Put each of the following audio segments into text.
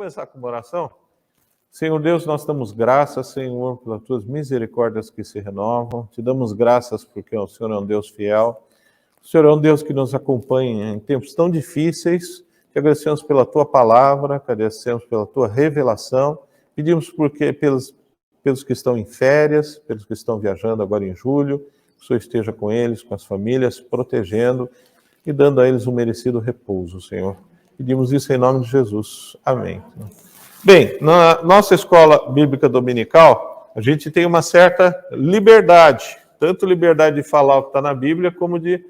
começar com uma oração? Senhor Deus, nós damos graças, Senhor, pelas tuas misericórdias que se renovam. Te damos graças porque o Senhor é um Deus fiel. O Senhor é um Deus que nos acompanha em tempos tão difíceis. Te agradecemos pela tua palavra, agradecemos pela tua revelação. Pedimos pelos que estão em férias, pelos que estão viajando agora em julho, que o Senhor esteja com eles, com as famílias, protegendo e dando a eles um merecido repouso, Senhor. Pedimos isso em nome de Jesus. Amém. Bem, na nossa escola bíblica dominical, a gente tem uma certa liberdade, tanto liberdade de falar o que está na Bíblia, como de,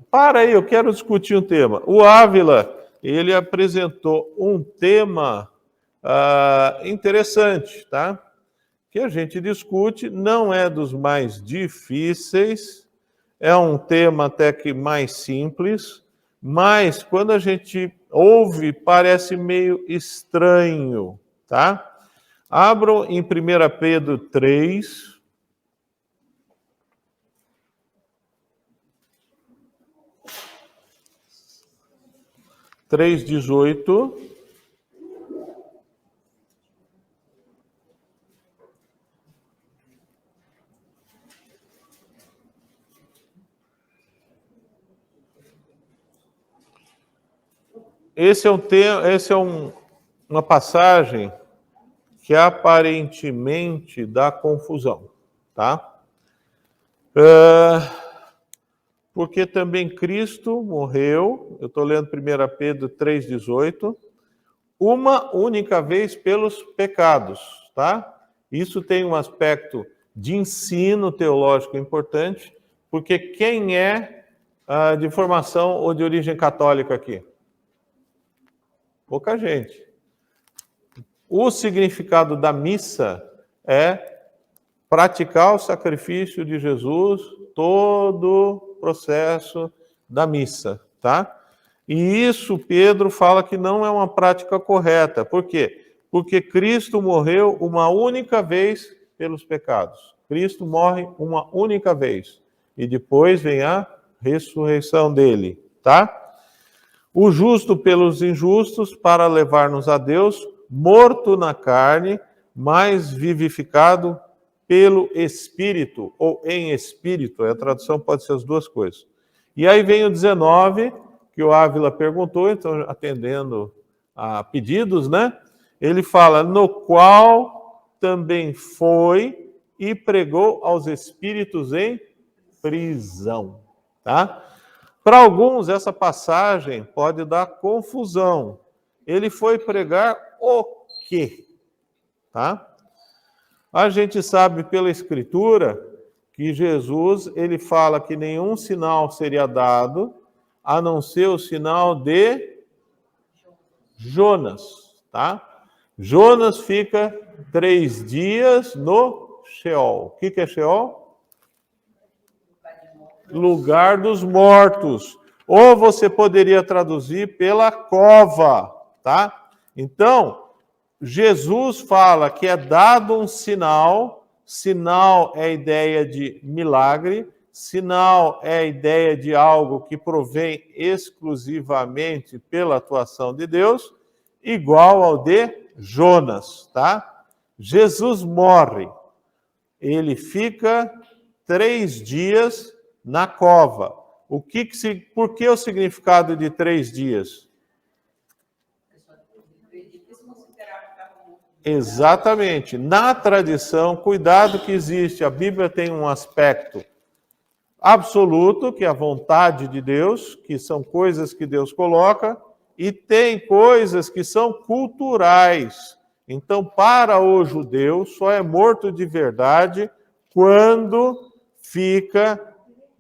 para aí, eu quero discutir um tema. O Ávila, ele apresentou um tema interessante, tá? Que a gente discute, não é dos mais difíceis, é um tema até que mais simples, mas quando a gente ouve, parece meio estranho, tá? Abram em 1 Pedro 3. Três 18. Esse é uma passagem que aparentemente dá confusão, tá? Porque também Cristo morreu, eu estou lendo 1 Pedro 3,18, uma única vez pelos pecados, tá? Isso tem um aspecto de ensino teológico importante, porque quem é de formação ou de origem católica aqui? Pouca gente. O significado da missa é praticar o sacrifício de Jesus, todo o processo da missa, tá? E isso Pedro fala que não é uma prática correta. Por quê? Porque Cristo morreu uma única vez pelos pecados. Cristo morre uma única vez. E depois vem a ressurreição dele, tá? O justo pelos injustos, para levar-nos a Deus, morto na carne, mas vivificado pelo Espírito, ou em Espírito. A tradução pode ser as duas coisas. E aí vem o 19, que o Ávila perguntou, então atendendo a pedidos, né? Ele fala, no qual também foi e pregou aos espíritos em prisão, tá? Para alguns, essa passagem pode dar confusão. Ele foi pregar o quê? Tá? A gente sabe pela Escritura que Jesus, ele fala que nenhum sinal seria dado, a não ser o sinal de Jonas, tá? Jonas fica 3 dias no Sheol. O que é Sheol? Lugar dos mortos. Ou você poderia traduzir pela cova, tá? Então, Jesus fala que é dado um sinal, sinal é a ideia de milagre, sinal é a ideia de algo que provém exclusivamente pela atuação de Deus, igual ao de Jonas, tá? Jesus morre, ele fica 3 dias na cova. Por que o significado de 3 dias? Exatamente. Na tradição, cuidado que existe, a Bíblia tem um aspecto absoluto, que é a vontade de Deus, que são coisas que Deus coloca, e tem coisas que são culturais. Então, para o judeu, só é morto de verdade quando fica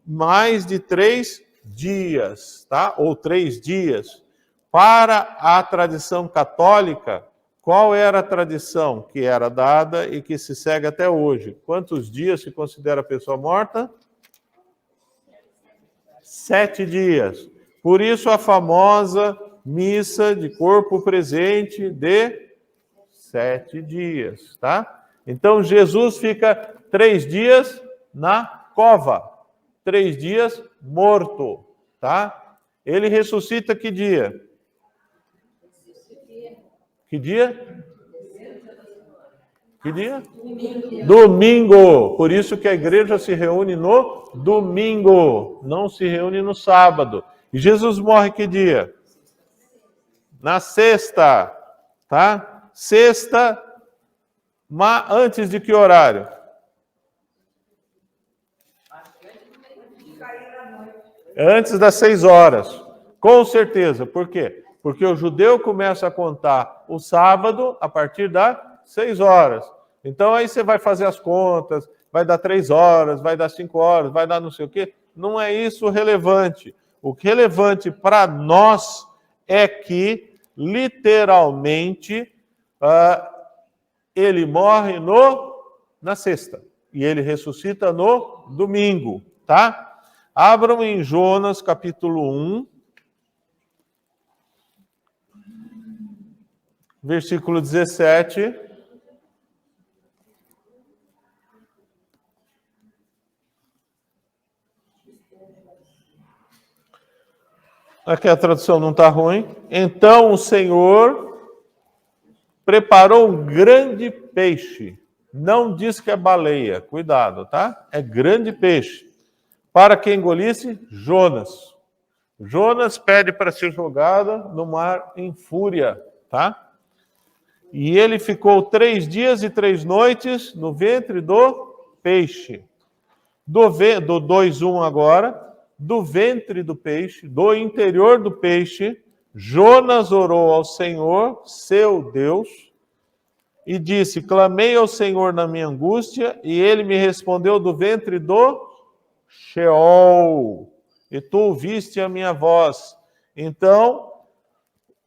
mais de 3 dias, tá? Ou 3 dias. Para a tradição católica, qual era a tradição que era dada e que se segue até hoje? Quantos dias se considera a pessoa morta? 7 dias. Por isso a famosa missa de corpo presente de 7 dias, tá? Então Jesus fica 3 dias na cova. 3 dias morto, tá? Ele ressuscita que dia? Que dia? Que dia? Domingo. Por isso que a igreja se reúne no domingo, não se reúne no sábado. E Jesus morre que dia? Na sexta, tá? Sexta, mas antes de que horário? Antes das 6 horas. Com certeza. Por quê? Porque o judeu começa a contar o sábado a partir das 6 horas. Então aí você vai fazer as contas, vai dar 3 horas, vai dar 5 horas, vai dar não sei o quê. Não é isso relevante. O relevante para nós é que, literalmente, ele morre na sexta e ele ressuscita no domingo, tá? Abram em Jonas, capítulo 1, versículo 17. Aqui a tradução não está ruim. Então o Senhor preparou um grande peixe. Não diz que é baleia, cuidado, tá? É grande peixe. Para que engolisse Jonas. Jonas pede para ser jogado no mar em fúria, tá? E ele ficou 3 dias e 3 noites no ventre do peixe. Do 2:1 agora. Do ventre do peixe, do interior do peixe, Jonas orou ao Senhor, seu Deus, e disse: clamei ao Senhor na minha angústia, e ele me respondeu do ventre do Sheol, e tu ouviste a minha voz. Então,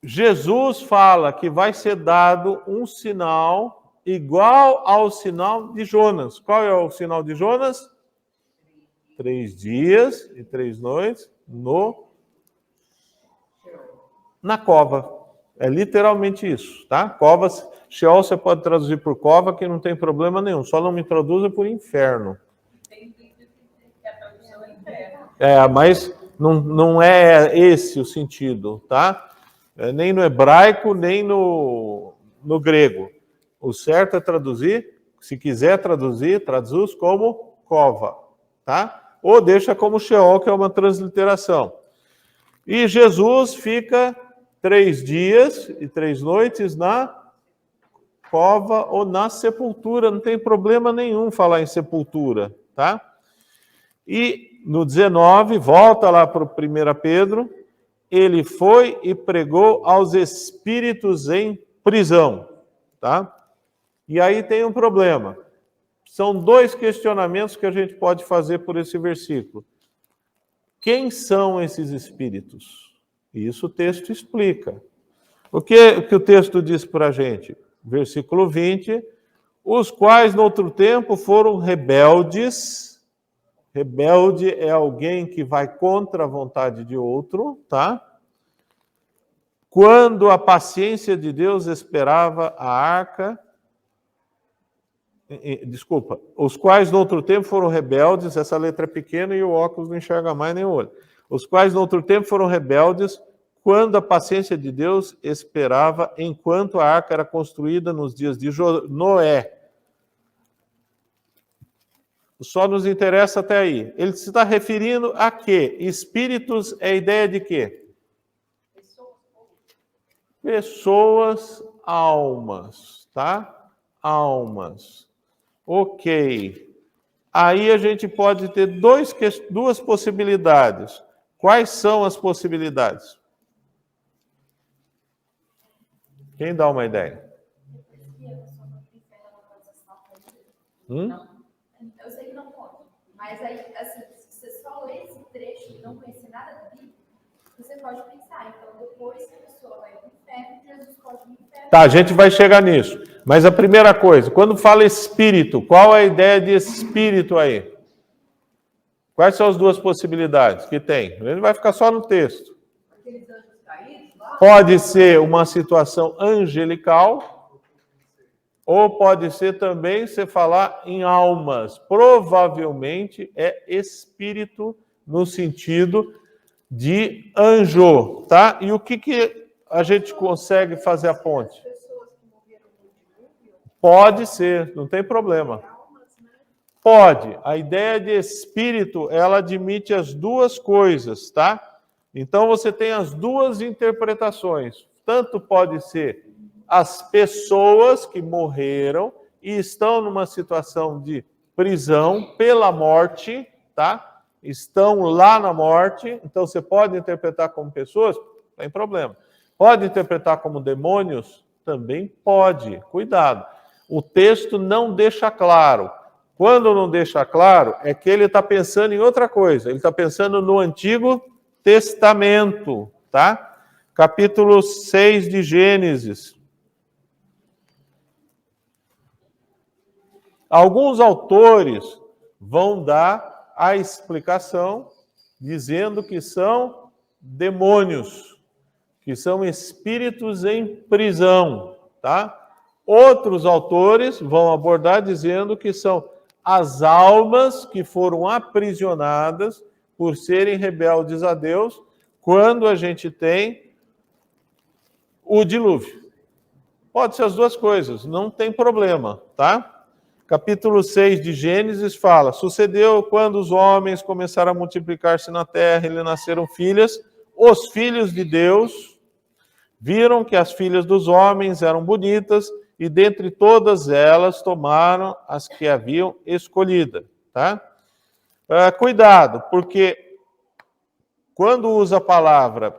Jesus fala que vai ser dado um sinal igual ao sinal de Jonas. Qual é o sinal de Jonas? 3 dias e 3 noites na cova. É literalmente isso, tá? Covas, Sheol você pode traduzir por cova, que não tem problema nenhum. Só não me traduza por inferno. Mas não é esse o sentido, tá? Nem no hebraico, nem no grego. O certo é traduzir, se quiser traduzir, traduz como cova, tá? Ou deixa como Sheol, que é uma transliteração. E Jesus fica 3 dias e 3 noites na cova ou na sepultura. Não tem problema nenhum falar em sepultura, tá? E no 19, volta lá para o 1 Pedro, ele foi e pregou aos espíritos em prisão, tá? E aí tem um problema. São 2 questionamentos que a gente pode fazer por esse versículo. Quem são esses espíritos? Isso o texto explica. O que o texto diz para a gente? Versículo 20, os quais no outro tempo foram rebeldes. Rebelde é alguém que vai contra a vontade de outro, tá? Quando a paciência de Deus esperava a arca, os quais no outro tempo foram rebeldes, essa letra é pequena e o óculos não enxerga mais nem o olho. Os quais no outro tempo foram rebeldes, quando a paciência de Deus esperava, enquanto a arca era construída nos dias de Noé. Só nos interessa até aí. Ele se está referindo a quê? Espíritos é ideia de quê? Pessoas, almas, tá? Almas. Ok. Aí a gente pode ter 2 possibilidades. Quais são as possibilidades? Quem dá uma ideia? Não. Eu sei que não pode. Mas aí, assim, se você só lê esse trecho e não conhecer nada da Bíblia, você pode pensar, então depois que a pessoa vai para o inferno, Jesus pode ir no inferno. Tá, a gente vai chegar nisso. Mas a primeira coisa, quando fala espírito, qual é a ideia de espírito aí? Quais são as 2 possibilidades que tem? Ele vai ficar só no texto. Aqueles anjos caídos lá? Pode ser uma situação angelical, ou pode ser também você falar em almas. Provavelmente é espírito no sentido de anjo, tá? E o que a gente consegue fazer a ponte? Pessoas Pode ser, não tem problema. Pode. A ideia de espírito, ela admite as duas coisas, tá? Então você tem as duas interpretações. Tanto pode ser as pessoas que morreram e estão numa situação de prisão pela morte, tá? Estão lá na morte, então você pode interpretar como pessoas, não tem problema. Pode interpretar como demônios? Também pode. Cuidado. O texto não deixa claro. Quando não deixa claro, é que ele está pensando em outra coisa. Ele está pensando no Antigo Testamento, tá? Capítulo 6 de Gênesis. Alguns autores vão dar a explicação dizendo que são demônios, que são espíritos em prisão, tá? Outros autores vão abordar dizendo que são as almas que foram aprisionadas por serem rebeldes a Deus quando a gente tem o dilúvio. Pode ser as duas coisas, não tem problema, tá? Capítulo 6 de Gênesis fala: sucedeu quando os homens começaram a multiplicar-se na terra e lhe nasceram filhas, os filhos de Deus viram que as filhas dos homens eram bonitas e dentre todas elas tomaram as que haviam escolhida, tá? Cuidado, porque quando usa a palavra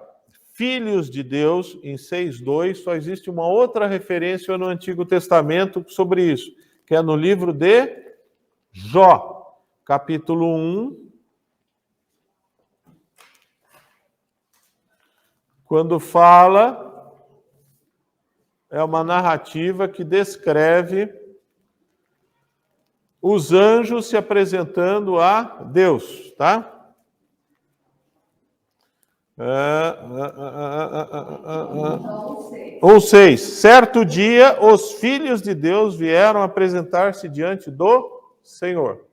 filhos de Deus, em 6:2, só existe uma outra referência no Antigo Testamento sobre isso, que é no livro de Jó, capítulo 1, quando fala, é uma narrativa que descreve os anjos se apresentando a Deus, tá? Ou 6. Certo dia, os filhos de Deus vieram apresentar-se diante do Senhor.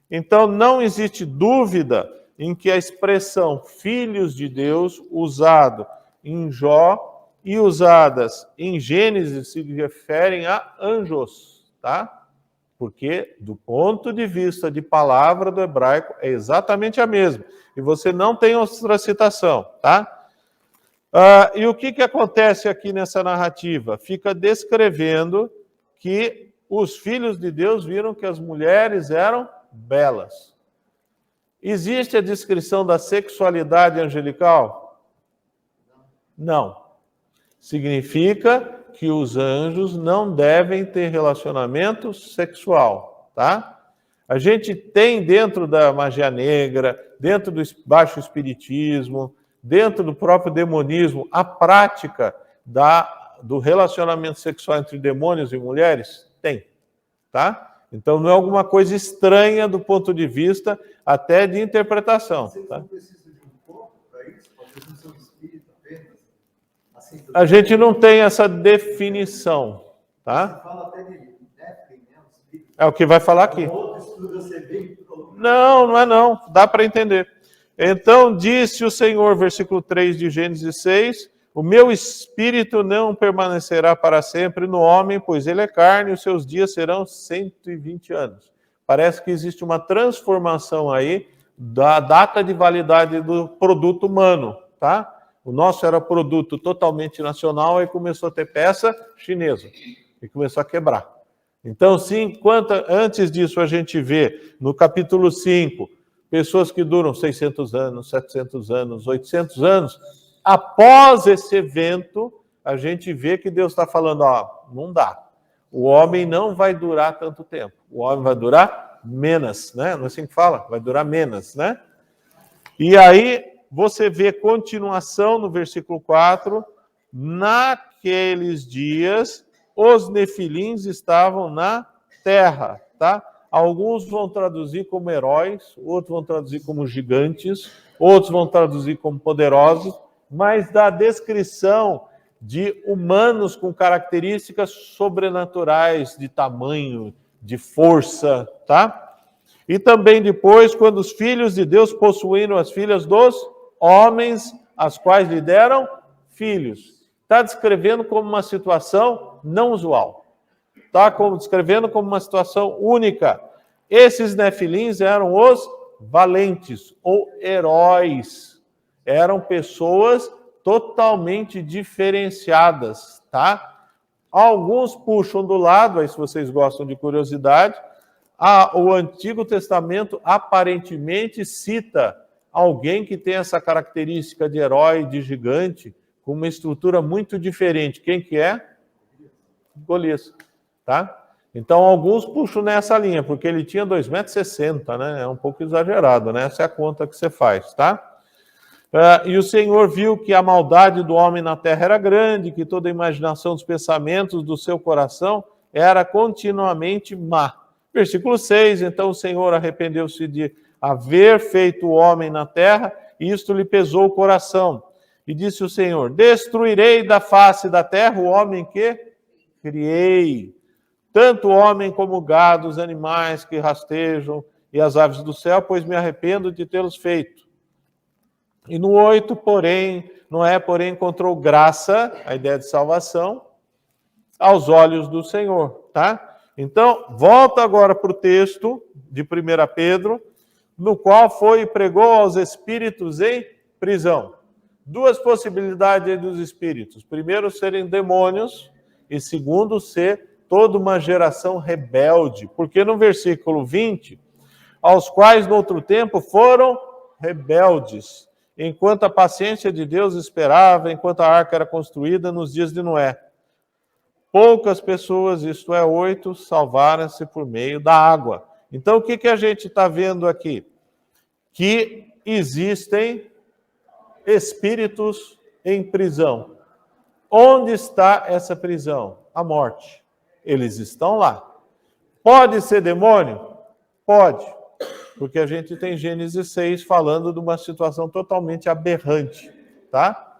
Então, não existe dúvida em que a expressão filhos de Deus, usado em Jó e usadas em Gênesis, se referem a anjos, tá? Porque, do ponto de vista de palavra do hebraico, é exatamente a mesma. E você não tem outra citação, tá? E o que acontece aqui nessa narrativa? Fica descrevendo que os filhos de Deus viram que as mulheres eram belas. Existe a descrição da sexualidade angelical? Não. Significa que os anjos não devem ter relacionamento sexual, tá? A gente tem dentro da magia negra, dentro do baixo espiritismo, dentro do próprio demonismo, a prática do relacionamento sexual entre demônios e mulheres? Tem, tá? Então não é alguma coisa estranha do ponto de vista até de interpretação. Tá? Não precisa de um corpo para isso? Pode ser um espírito apenas? Assim, a gente não tem essa definição, tá? Você fala até de Nephilim, né? É o que vai falar aqui. Não, não é não. Dá para entender. Então disse o Senhor, versículo 3 de Gênesis 6, o meu espírito não permanecerá para sempre no homem, pois ele é carne e os seus dias serão 120 anos. Parece que existe uma transformação aí da data de validade do produto humano, tá? O nosso era produto totalmente nacional e começou a ter peça chinesa e começou a quebrar. Então, sim, antes disso a gente vê no capítulo 5, pessoas que duram 600 anos, 700 anos, 800 anos. Após esse evento, a gente vê que Deus está falando, ó, não dá. O homem não vai durar tanto tempo. O homem vai durar menos, né? Não é assim que fala? Vai durar menos, né? E aí você vê continuação no versículo 4. Naqueles dias, os nefilins estavam na terra, tá? Alguns vão traduzir como heróis, outros vão traduzir como gigantes, outros vão traduzir como poderosos, mas da descrição de humanos com características sobrenaturais, de tamanho, de força, tá? E também depois, quando os filhos de Deus possuíram as filhas dos homens, as quais lhe deram filhos. Está descrevendo como uma situação não usual. está descrevendo como uma situação única. Esses nefilins eram os valentes ou heróis. Eram pessoas totalmente diferenciadas, tá? Alguns puxam do lado, aí se vocês gostam de curiosidade, o Antigo Testamento aparentemente cita alguém que tem essa característica de herói, de gigante, com uma estrutura muito diferente. Quem que é? Golias, tá? Então, alguns puxam nessa linha, porque ele tinha 2,60 m, né? É um pouco exagerado, né? Essa é a conta que você faz, tá? E o Senhor viu que a maldade do homem na terra era grande, que toda a imaginação dos pensamentos do seu coração era continuamente má. Versículo 6, então o Senhor arrependeu-se de haver feito o homem na terra, e isto lhe pesou o coração. E disse o Senhor, destruirei da face da terra o homem que criei, tanto o homem como o gado, os animais que rastejam e as aves do céu, pois me arrependo de tê-los feito. E no 8, porém, Noé, encontrou graça, a ideia de salvação, aos olhos do Senhor, tá? Então, volta agora para o texto de 1 Pedro, no qual foi e pregou aos espíritos em prisão. Duas possibilidades dos espíritos. Primeiro, serem demônios, e segundo, ser toda uma geração rebelde. Porque no versículo 20, aos quais no outro tempo foram rebeldes, enquanto a paciência de Deus esperava, enquanto a arca era construída nos dias de Noé. Poucas pessoas, isto é, 8, salvaram-se por meio da água. Então, o que a gente está vendo aqui? Que existem espíritos em prisão. Onde está essa prisão? A morte. Eles estão lá. Pode ser demônio? Pode. Porque a gente tem Gênesis 6 falando de uma situação totalmente aberrante, tá?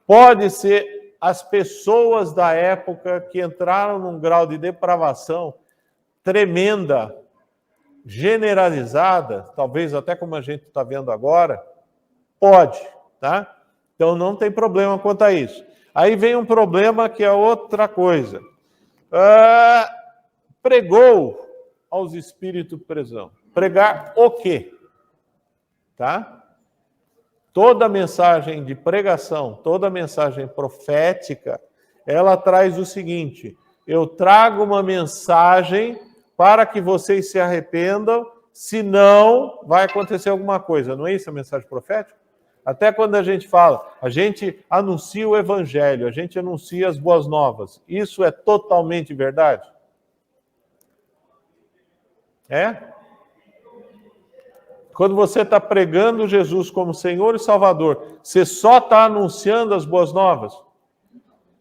Pode ser as pessoas da época que entraram num grau de depravação tremenda, generalizada, talvez até como a gente está vendo agora, pode, tá? Então não tem problema quanto a isso. Aí vem um problema que é outra coisa. Pregou aos espíritos de prisão. Pregar o quê? Tá? Toda mensagem de pregação, toda mensagem profética, ela traz o seguinte: eu trago uma mensagem para que vocês se arrependam, senão vai acontecer alguma coisa. Não é isso a mensagem profética? Até quando a gente fala, a gente anuncia o evangelho, a gente anuncia as boas novas. Isso é totalmente verdade? É? Quando você está pregando Jesus como Senhor e Salvador, você só está anunciando as boas novas?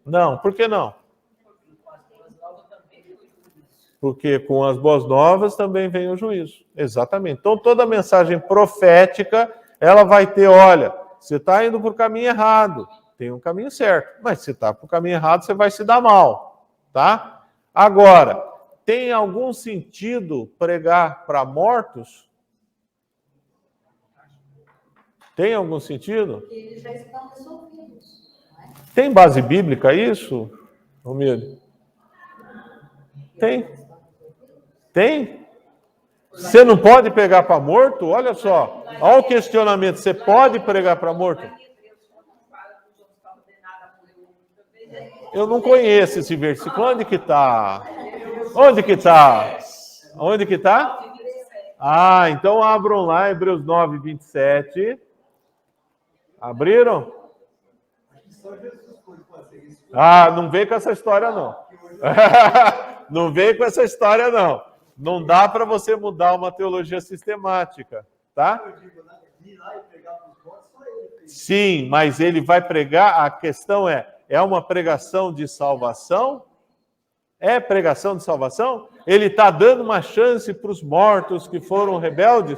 Não. Por que não? Porque com as boas novas também vem o juízo. Exatamente. Então, toda mensagem profética, ela vai ter, olha, você está indo para o caminho errado, tem um caminho certo. Mas se está para o caminho errado, você vai se dar mal, tá? Agora, tem algum sentido pregar para mortos? Tem algum sentido? Eles já estão resolvidos. Não é? Tem base bíblica isso, Romildo? Tem. Tem? Você não pode pregar para morto? Olha só. Olha o questionamento. Você pode pregar para morto? Eu não conheço esse versículo. Onde que está? Onde que está? Onde que está? Ah, então abram lá, Hebreus 9, 27. Abriram? Ah, não vem com essa história, não. Não vem com essa história, não. Não dá para você mudar uma teologia sistemática, tá? Sim, mas ele vai pregar, a questão é uma pregação de salvação? É pregação de salvação? Ele está dando uma chance para os mortos que foram rebeldes?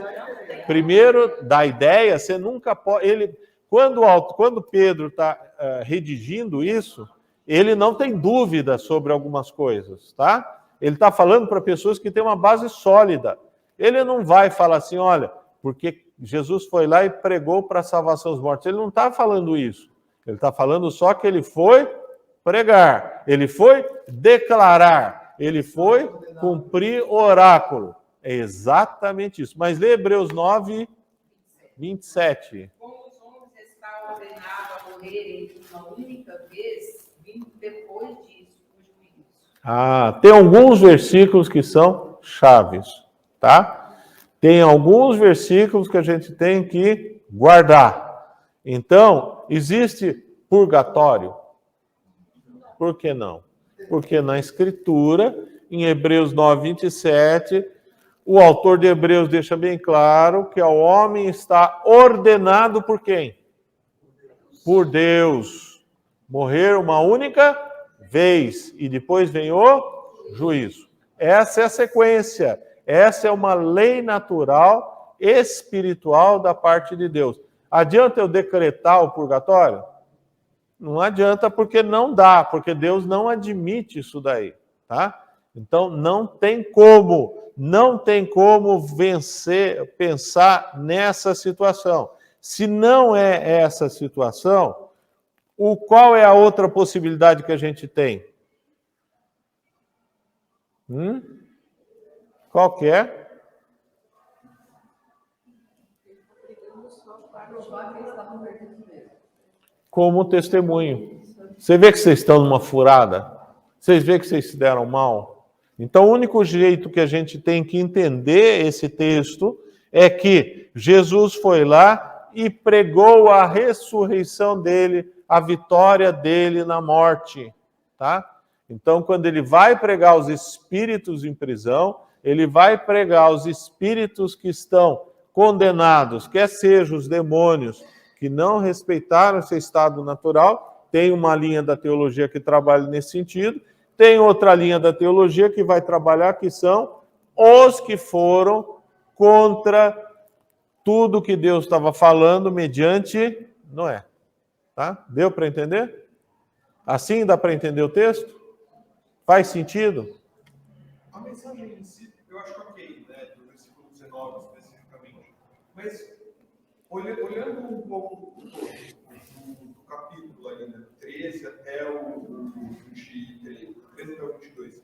Primeiro, da ideia, você nunca pode... Quando Pedro está redigindo isso, ele não tem dúvida sobre algumas coisas, tá? Ele está falando para pessoas que têm uma base sólida. Ele não vai falar assim, olha, porque Jesus foi lá e pregou para a salvação dos mortos. Ele não está falando isso. Ele está falando só que ele foi pregar, ele foi declarar, Ele foi cumprir oráculo. É exatamente isso. Mas lê Hebreus 9, 27. Como os homens estão ordenados a morrerem uma única vez, vindo depois disso o juízo. Tem alguns versículos que são chaves, tá? Tem alguns versículos que a gente tem que guardar. Então, existe purgatório? Por que não? Porque na Escritura, em Hebreus 9, 27, o autor de Hebreus deixa bem claro que o homem está ordenado por quem? Por Deus. Morrer uma única vez e depois vem o juízo. Essa é a sequência. Essa é uma lei natural, espiritual da parte de Deus. Adianta eu decretar o purgatório? Não adianta, porque não dá, porque Deus não admite isso daí, tá? Então não tem como vencer, pensar nessa situação. Se não é essa situação, qual é a outra possibilidade que a gente tem? Qual que é? Como testemunho. Você vê que vocês estão numa furada? Vocês vê que vocês se deram mal? Então, o único jeito que a gente tem que entender esse texto é que Jesus foi lá e pregou a ressurreição dele, a vitória dele na morte, tá? Então, quando ele vai pregar os espíritos em prisão, ele vai pregar os espíritos que estão condenados, quer sejam os demônios que não respeitaram seu estado natural. Tem uma linha da teologia que trabalha nesse sentido, tem outra linha da teologia que vai trabalhar, que são os que foram contra tudo que Deus estava falando mediante Noé. Tá? Deu para entender? Assim dá para entender o texto? Faz sentido? A mensagem em si, eu acho ok, né, do versículo 19 especificamente. Mas, olhando um pouco do capítulo ali, né, 13 até o 23, 13 até o 22,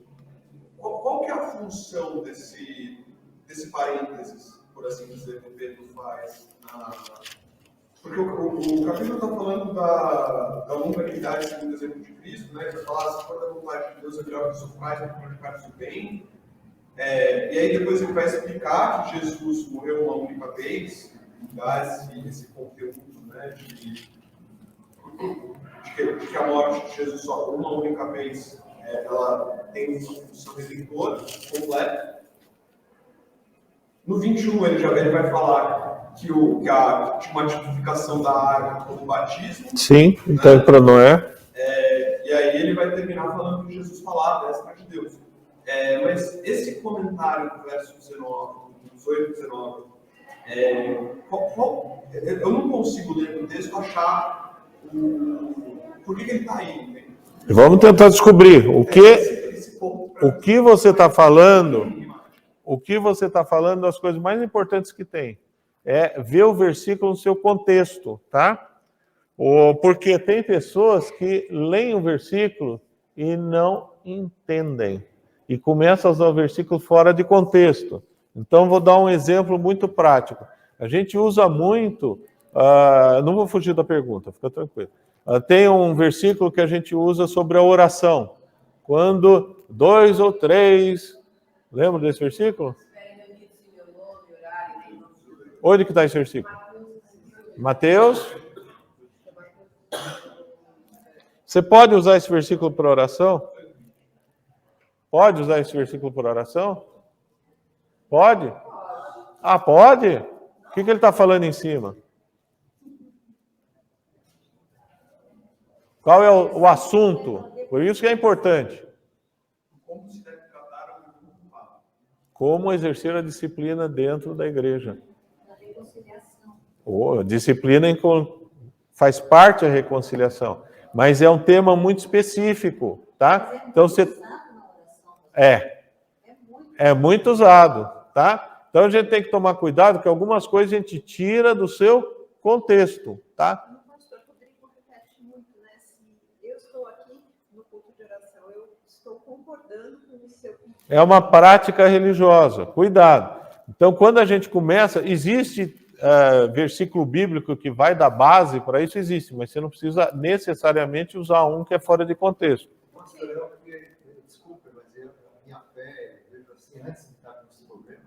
qual que é a função desse parênteses, por assim dizer, que o Pedro faz? Porque o capítulo está falando da longanimidade segundo o exemplo de Cristo, né? Que fala, se for da vontade de Deus, é melhor que isso faz, para praticar isso bem. E aí depois ele vai explicar que Jesus morreu uma única vez, e dá esse conteúdo, né? De que a morte de Jesus só por uma única vez, ela tem uma função redentora completa. No 21 ele vai falar que tinha uma tipificação da água como batismo. Sim, né? então para Noé. E aí ele vai terminar falando que Jesus falava a destra de Deus. Mas esse comentário do verso 19, 18 e 19, eu não consigo ler no texto achar por que ele está aí. Né? Vamos tentar descobrir o que você está falando. O que você está falando, das coisas mais importantes que tem é ver o versículo no seu contexto, tá? Porque tem pessoas que leem o versículo e não entendem e começam a usar o versículo fora de contexto. Então, vou dar um exemplo muito prático. A gente usa muito, não vou fugir da pergunta, fica tranquilo. Tem um versículo que a gente usa sobre a oração. Quando 2 ou 3... Lembra desse versículo? Onde que está esse versículo? Mateus. Você pode usar esse versículo para oração? Pode usar esse versículo para oração? Pode? Pode? O que ele está falando em cima? Qual é o assunto? Por isso que é importante. Como exercer a disciplina dentro da igreja. A disciplina faz parte da reconciliação, mas é um tema muito específico, tá? Então você é muito usado, tá? Então a gente tem que tomar cuidado que algumas coisas a gente tira do seu contexto, tá? Pastor Rodrigo repete muito, né? Se eu estou aqui no culto de oração, eu estou concordando com o seu É uma prática religiosa. Cuidado. Então, quando a gente começa, existe versículo bíblico que vai dar base para isso, existe, mas você não precisa necessariamente usar um que é fora de contexto. Desculpa, mas a minha fé, eu vejo assim, antes de estar com esse problema,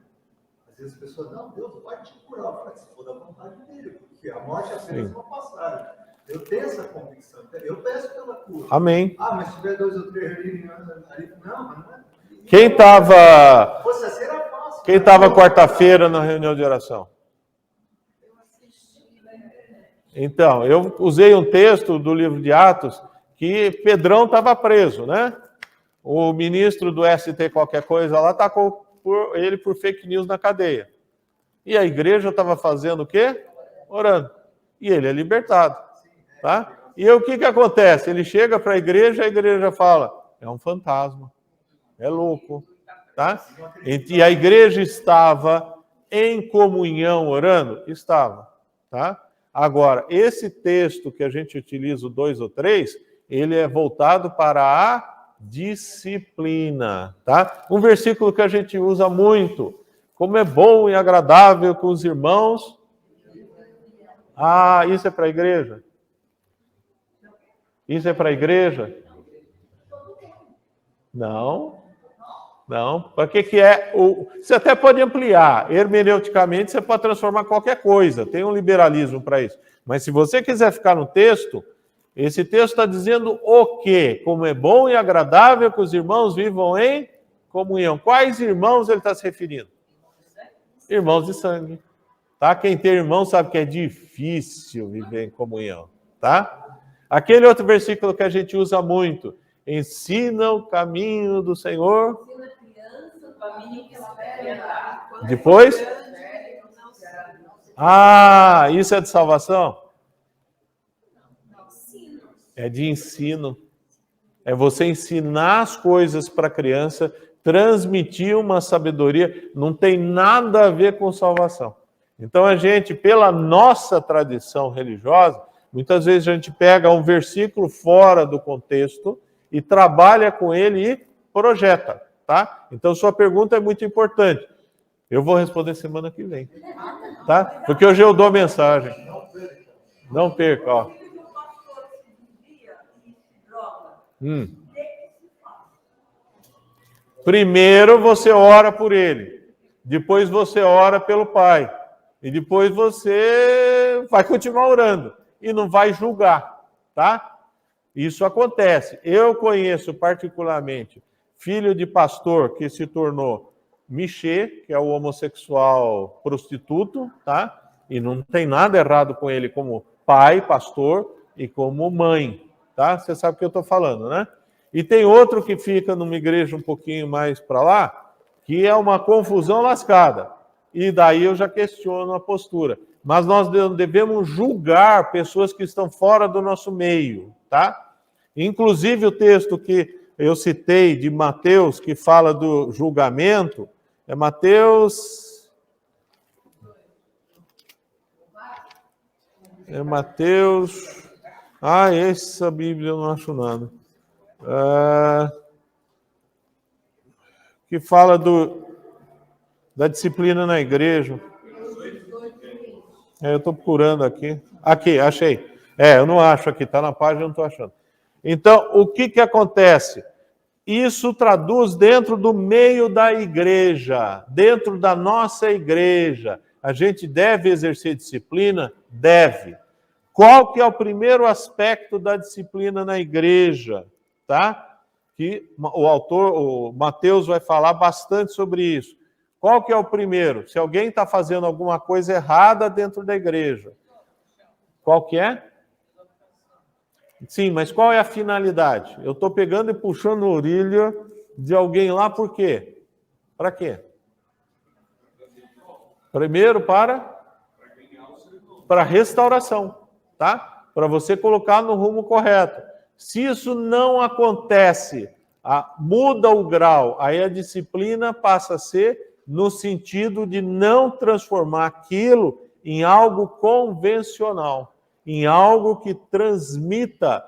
às vezes as pessoas, não, Deus vai te curar, eu falo, se for da vontade dele, porque a morte é apenas uma passagem. Eu tenho essa convicção, eu peço pela cura. Amém. Ah, mas se tiver 2 ou 3 ali, não, mas não é. Quem estava Fosse assim era fácil. Quem estava quarta-feira na reunião de oração? Então, eu usei um texto do livro de Atos que Pedrão estava preso, né? O ministro do ST qualquer coisa lá tacou ele por fake news na cadeia. E a igreja estava fazendo o quê? Orando. E ele é libertado, tá? E o que acontece? Ele chega para a igreja fala, é um fantasma, é louco, tá? E a igreja estava em comunhão orando? Estava, tá? Agora, esse texto que a gente utiliza, o 2 ou 3, ele é voltado para a disciplina, tá? Um versículo que a gente usa muito, como é bom e agradável com os irmãos. Ah, isso é para a igreja? Isso é para a igreja? Não. Não. Para que é? Você até pode ampliar. Hermeneuticamente, você pode transformar qualquer coisa. Tem um liberalismo para isso. Mas se você quiser ficar no texto, esse texto está dizendo o quê? Como é bom e agradável que os irmãos vivam em comunhão. Quais irmãos ele está se referindo? Irmãos de sangue. Tá? Quem tem irmão sabe que é difícil viver em comunhão. Tá? Aquele outro versículo que a gente usa muito. Ensina o caminho do Senhor. Depois? Ah, isso é de salvação? É de ensino. É você ensinar as coisas para a criança, transmitir uma sabedoria. Não tem nada a ver com salvação. Então a gente, pela nossa tradição religiosa, muitas vezes a gente pega um versículo fora do contexto e trabalha com ele e projeta, tá? Então sua pergunta é muito importante. Eu vou responder semana que vem, tá? Porque hoje eu dou a mensagem. Não perca, ó. Primeiro você ora por ele, depois você ora pelo pai, e depois você vai continuar orando e não vai julgar, tá? Isso acontece. Eu conheço particularmente filho de pastor que se tornou michê, que é o homossexual prostituto, tá? E não tem nada errado com ele como pai, pastor e como mãe, tá? Você sabe o que eu estou falando, né? E tem outro que fica numa igreja um pouquinho mais para lá, que é uma confusão lascada. E daí eu já questiono a postura. Mas nós devemos julgar pessoas que estão fora do nosso meio, tá? Inclusive o texto que eu citei de Mateus, que fala do julgamento, é Mateus... É Mateus... Ah, essa Bíblia eu não acho nada. Que fala da disciplina na igreja. Eu estou procurando aqui. Aqui, achei. Eu não acho aqui, está na página, eu não estou achando. Então, o que acontece? Isso traduz dentro do meio da igreja, dentro da nossa igreja. A gente deve exercer disciplina? Deve. Qual que é o primeiro aspecto da disciplina na igreja? Tá? Que o autor, o Mateus, vai falar bastante sobre isso. Qual que é o primeiro? Se alguém está fazendo alguma coisa errada dentro da igreja. Qual que é? Sim, mas qual é a finalidade? Eu estou pegando e puxando a orelha de alguém lá, por quê? Para quê? Primeiro para restauração, tá? Para você colocar no rumo correto. Se isso não acontece, muda o grau, aí a disciplina passa a ser no sentido de não transformar aquilo em algo convencional, em algo que transmita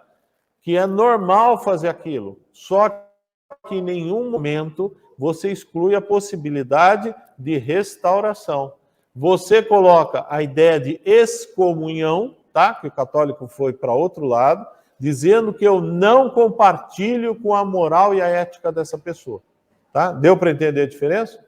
que é normal fazer aquilo. Só que em nenhum momento você exclui a possibilidade de restauração. Você coloca a ideia de excomunhão, tá? Que o católico foi para outro lado, dizendo que eu não compartilho com a moral e a ética dessa pessoa. Tá? Deu para entender a diferença?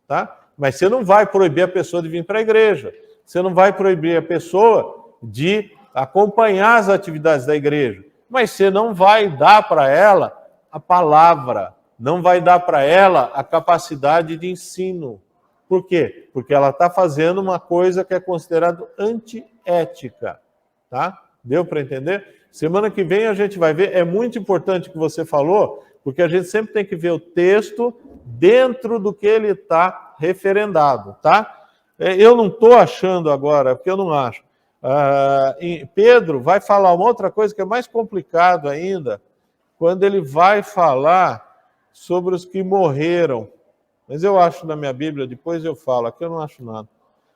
Tá? Mas você não vai proibir a pessoa de vir para a igreja. Você não vai proibir a pessoa de acompanhar as atividades da igreja. Mas você não vai dar para ela a palavra, não vai dar para ela a capacidade de ensino. Por quê? Porque ela está fazendo uma coisa que é considerada antiética. Tá? Deu para entender? Semana que vem a gente vai ver, é muito importante o que você falou, porque a gente sempre tem que ver o texto dentro do que ele está referendado, tá? Eu não estou achando agora, porque eu não acho. Pedro vai falar uma outra coisa que é mais complicado ainda, quando ele vai falar sobre os que morreram. Mas eu acho na minha Bíblia, depois eu falo, aqui eu não acho nada.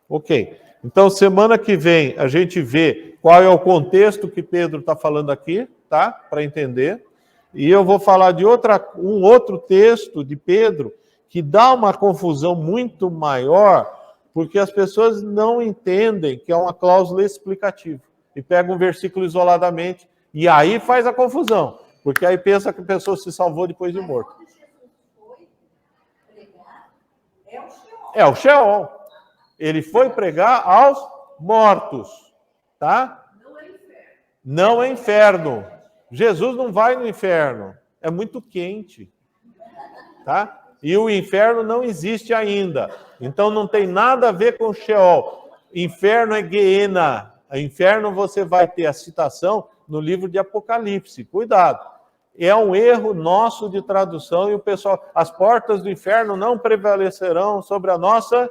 Ok. Então, semana que vem, a gente vê qual é o contexto que Pedro está falando aqui, tá? Para entender. E eu vou falar de um outro texto de Pedro que dá uma confusão muito maior, porque as pessoas não entendem que é uma cláusula explicativa. E pegam um versículo isoladamente, e aí faz a confusão, porque aí pensa que a pessoa se salvou depois de morto. Quando Jesus foi pregar, é o Sheol. É o Sheol. Ele foi pregar aos mortos, tá? Não é inferno. Jesus não vai no inferno. É muito quente, tá? E o inferno não existe ainda. Então não tem nada a ver com o Sheol. Inferno é Geena. Inferno você vai ter a citação no livro de Apocalipse. Cuidado. É um erro nosso de tradução e o pessoal, as portas do inferno não prevalecerão sobre a nossa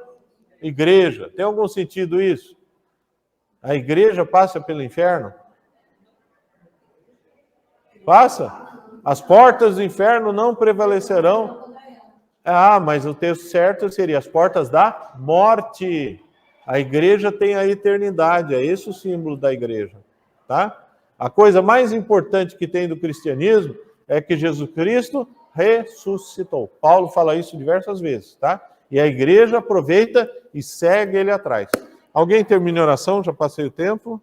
igreja. Tem algum sentido isso? A igreja passa pelo inferno? Passa? As portas do inferno não prevalecerão. Mas o texto certo seria as portas da morte. A igreja tem a eternidade, é esse o símbolo da igreja, tá? A coisa mais importante que tem do cristianismo é que Jesus Cristo ressuscitou. Paulo fala isso diversas vezes, tá? E a igreja aproveita e segue ele atrás. Alguém termina a oração? Já passei o tempo.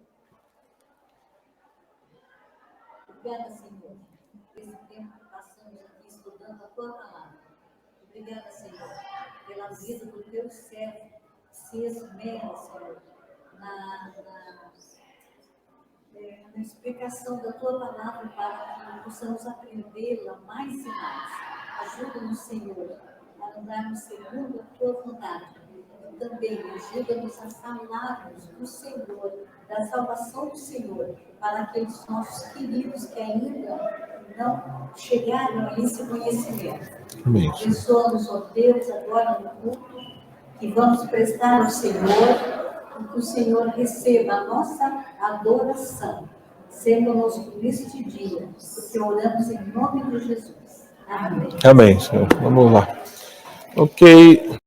Obrigada, Senhor, por esse tempo que passamos aqui estudando a tua palavra. Obrigada, Senhor, pela vida do teu servo, que se esmera, Senhor, na explicação da tua palavra para que possamos aprendê-la mais e mais. Ajuda-nos, Senhor, a andarmos segundo a tua vontade. E também ajuda-nos a falarmos do Senhor, da salvação do Senhor, para aqueles nossos queridos que ainda não chegaram a esse conhecimento. Amém. Abençoa-nos, ó Deus, agora no culto, que vamos prestar ao Senhor, e que o Senhor receba a nossa adoração. Sendo-nos neste dia, porque oramos em nome de Jesus. Amém. Amém, Senhor. Vamos lá. Ok.